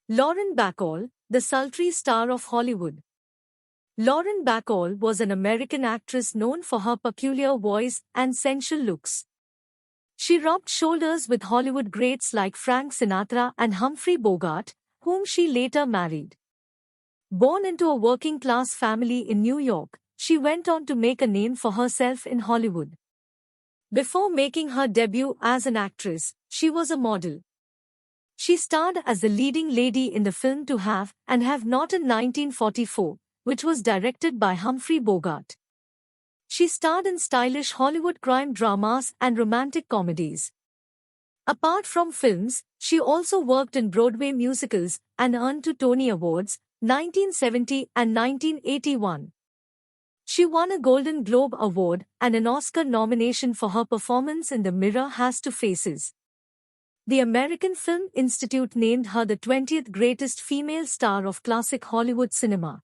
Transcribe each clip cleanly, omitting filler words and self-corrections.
Lauren Bacall, the sultry star of Hollywood. Lauren Bacall was an American actress known for her peculiar voice and sensual looks. She rubbed shoulders with Hollywood greats like Frank Sinatra and Humphrey Bogart, whom she later married. Born into a working-class family in New York, she went on to make a name for herself in Hollywood. Before making her debut as an actress, she was a model. She starred as the leading lady in the film To Have and Have Not in 1944, which was directed by Humphrey Bogart. She starred in stylish Hollywood crime dramas and romantic comedies. Apart from films, she also worked in Broadway musicals and earned 2 Tony Awards, 1970 and 1981. She won a Golden Globe Award and an Oscar nomination for her performance in The Mirror Has Two Faces. The American Film Institute named her the 20th greatest female star of classic Hollywood cinema.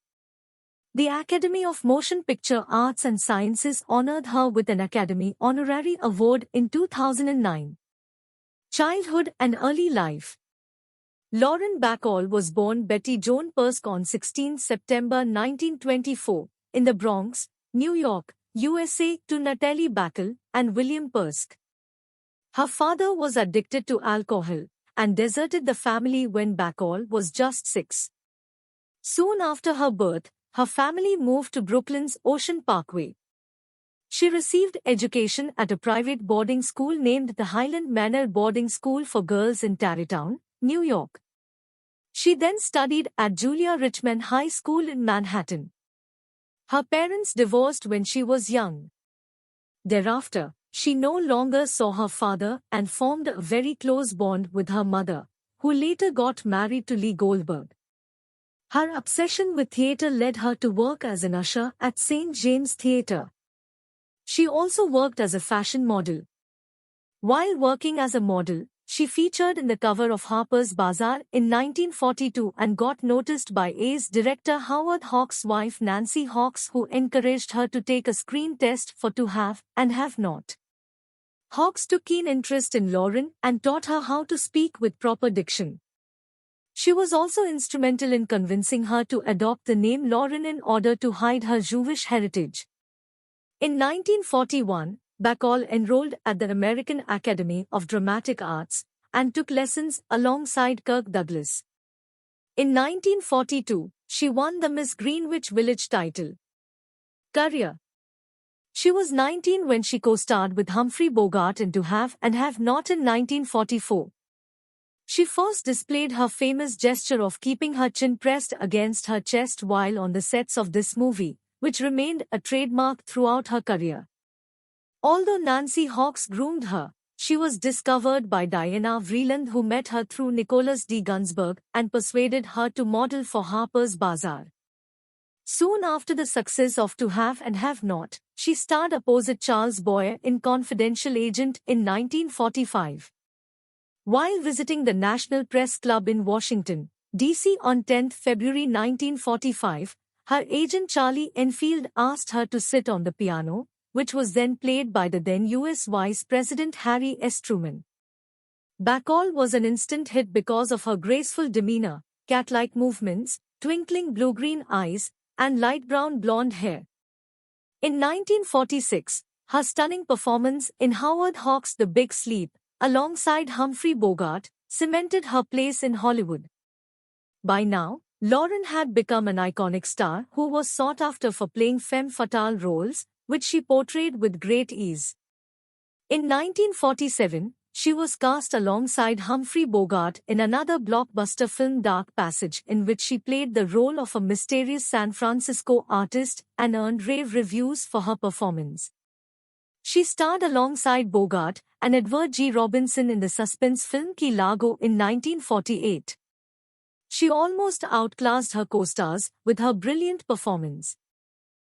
The Academy of Motion Picture Arts and Sciences honored her with an Academy Honorary Award in 2009. Childhood and early life. Lauren Bacall was born Betty Joan Persk on 16 September 1924, in the Bronx, New York, USA, to Natalie Bacall and William Persk. Her father was addicted to alcohol and deserted the family when Bacall was just 6. Soon after her birth, her family moved to Brooklyn's Ocean Parkway. She received education at a private boarding school named the Highland Manor Boarding School for Girls in Tarrytown, New York. She then studied at Julia Richman High School in Manhattan. Her parents divorced when she was young. Thereafter, she no longer saw her father and formed a very close bond with her mother, who later got married to Lee Goldberg. Her obsession with theatre led her to work as an usher at St. James Theatre. She also worked as a fashion model. While working as a model, she featured in the cover of Harper's Bazaar in 1942 and got noticed by A's director Howard Hawks' wife Nancy Hawks, who encouraged her to take a screen test for To Have and Have Not. Hawks took keen interest in Lauren and taught her how to speak with proper diction. She was also instrumental in convincing her to adopt the name Lauren in order to hide her Jewish heritage. In 1941, Bacall enrolled at the American Academy of Dramatic Arts and took lessons alongside Kirk Douglas. In 1942, she won the Miss Greenwich Village title. Career. She was 19 when she co-starred with Humphrey Bogart in To Have and Have Not in 1944. She first displayed her famous gesture of keeping her chin pressed against her chest while on the sets of this movie, which remained a trademark throughout her career. Although Nancy Hawks groomed her, she was discovered by Diana Vreeland, who met her through Nicholas D. Gunsberg and persuaded her to model for Harper's Bazaar. Soon after the success of To Have and Have Not, she starred opposite Charles Boyer in Confidential Agent in 1945. While visiting the National Press Club in Washington, D.C. on 10 February 1945, her agent Charlie Enfield asked her to sit on the piano, which was then played by the then U.S. Vice President Harry S. Truman. Bacall was an instant hit because of her graceful demeanor, cat-like movements, twinkling blue-green eyes, and light brown blonde hair. In 1946, her stunning performance in Howard Hawks' The Big Sleep, alongside Humphrey Bogart, cemented her place in Hollywood. By now, Lauren had become an iconic star who was sought after for playing femme fatale roles, which she portrayed with great ease. In 1947, she was cast alongside Humphrey Bogart in another blockbuster film Dark Passage, in which she played the role of a mysterious San Francisco artist and earned rave reviews for her performance. She starred alongside Bogart and Edward G. Robinson in the suspense film Key Largo in 1948. She almost outclassed her co-stars with her brilliant performance.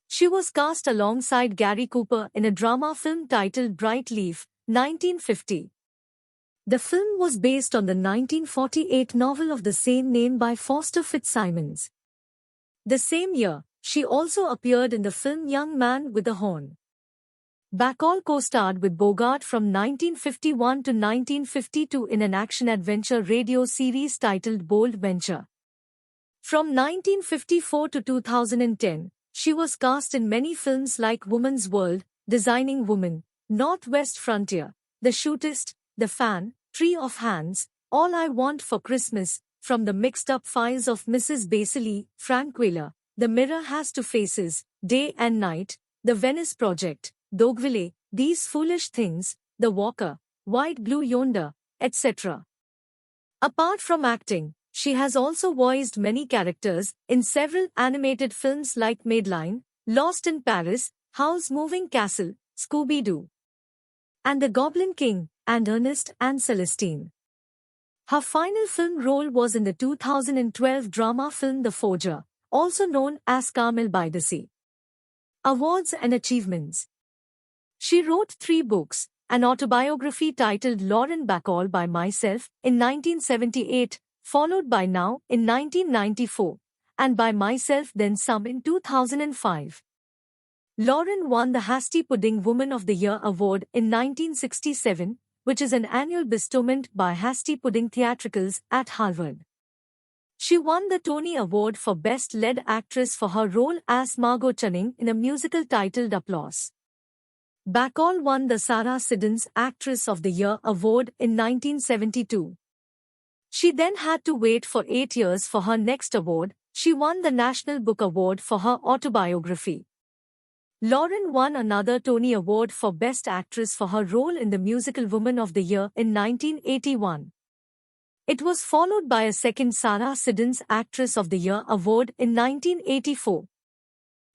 She was cast alongside Gary Cooper in a drama film titled Bright Leaf, 1950. The film was based on the 1948 novel of the same name by Foster Fitzsimons. The same year, she also appeared in the film Young Man with a Horn. Bacall co-starred with Bogart from 1951 to 1952 in an action-adventure radio series titled Bold Venture. From 1954 to 2010, she was cast in many films like Woman's World, Designing Woman, Northwest Frontier, The Shootist, The Fan, Tree of Hands, All I Want for Christmas, From the Mixed-Up Files of Mrs. Basily, Frank Wheeler, The Mirror Has Two Faces, Day and Night, The Venice Project, Dogville, These Foolish Things, The Walker, White Blue Yonder, etc. Apart from acting, she has also voiced many characters in several animated films like Madeline, Lost in Paris, Howl's Moving Castle, Scooby-Doo, and The Goblin King, and Ernest and Celestine. Her final film role was in the 2012 drama film The Forger, also known as Carmel by the Sea. Awards and achievements. She wrote 3 books, an autobiography titled Lauren Bacall by Myself in 1978, followed by Now in 1994, and By Myself Then Some in 2005. Lauren won the Hasty Pudding Woman of the Year award in 1967, which is an annual bestowment by Hasty Pudding Theatricals at Harvard. She won the Tony Award for Best Lead Actress for her role as Margot Channing in a musical titled Applause. Bacall won the Sarah Siddons Actress of the Year award in 1972. She then had to wait for 8 years for her next award. She won the National Book Award for her autobiography. Lauren won another Tony Award for Best Actress for her role in the musical Woman of the Year in 1981. It was followed by a second Sarah Siddons Actress of the Year award in 1984.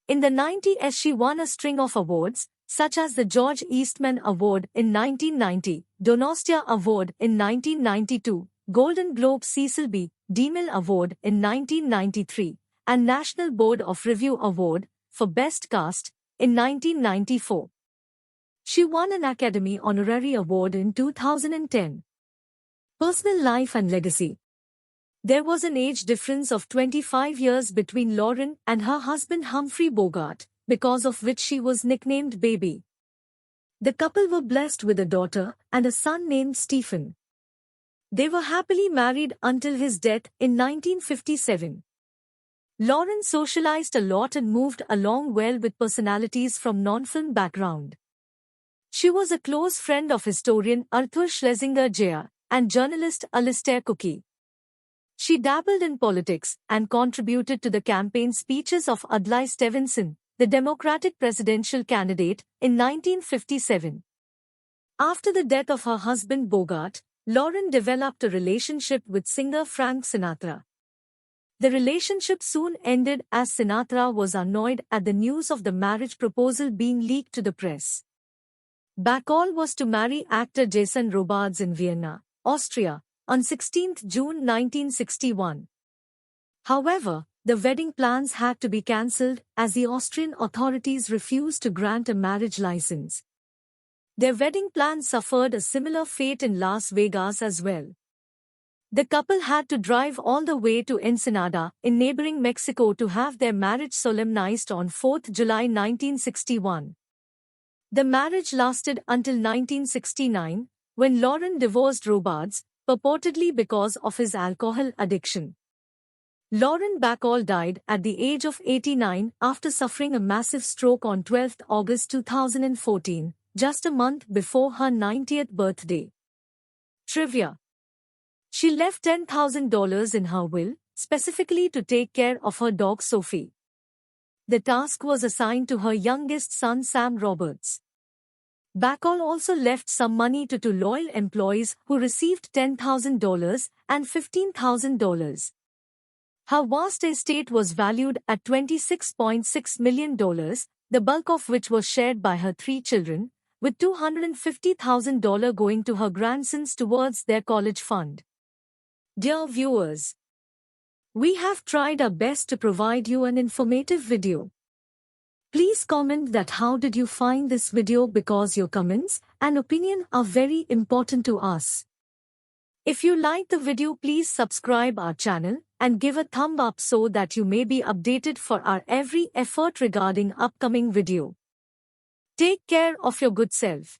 In the 90s she won a string of awards, such as the George Eastman Award in 1990, Donostia Award in 1992, Golden Globe Cecil B. DeMille Award in 1993, and National Board of Review Award for Best Cast in 1994. She won an Academy Honorary Award in 2010. Personal life and legacy. There was an age difference of 25 years between Lauren and her husband Humphrey Bogart, because of which she was nicknamed Baby. The couple were blessed with a daughter and a son named Stephen. They were happily married until his death in 1957. Lauren socialized a lot and moved along well with personalities from non-film background. She was a close friend of historian Arthur Schlesinger Jr. and journalist Alistair Cookie. She dabbled in politics and contributed to the campaign speeches of Adlai Stevenson, the Democratic presidential candidate, in 1957. After the death of her husband Bogart, Lauren developed a relationship with singer Frank Sinatra. The relationship soon ended as Sinatra was annoyed at the news of the marriage proposal being leaked to the press. Bacall was to marry actor Jason Robards in Vienna, Austria, on 16 June 1961. However, the wedding plans had to be cancelled as the Austrian authorities refused to grant a marriage license. Their wedding plans suffered a similar fate in Las Vegas as well. The couple had to drive all the way to Ensenada, in neighboring Mexico, to have their marriage solemnized on 4 July 1961. The marriage lasted until 1969, when Lauren divorced Robards, purportedly because of his alcohol addiction. Lauren Bacall died at the age of 89 after suffering a massive stroke on 12 August 2014, just a month before her 90th birthday. Trivia. She left $10,000 in her will, specifically to take care of her dog Sophie. The task was assigned to her youngest son Sam Roberts. Bacall also left some money to 2 loyal employees who received $10,000 and $15,000. Her vast estate was valued at $26.6 million, the bulk of which was shared by her 3 children, with $250,000 going to her grandsons towards their college fund. Dear viewers, we have tried our best to provide you an informative video. Please comment that how did you find this video, because your comments and opinion are very important to us. If you like the video, please subscribe our channel and give a thumb up so that you may be updated for our every effort regarding upcoming video. Take care of your good self.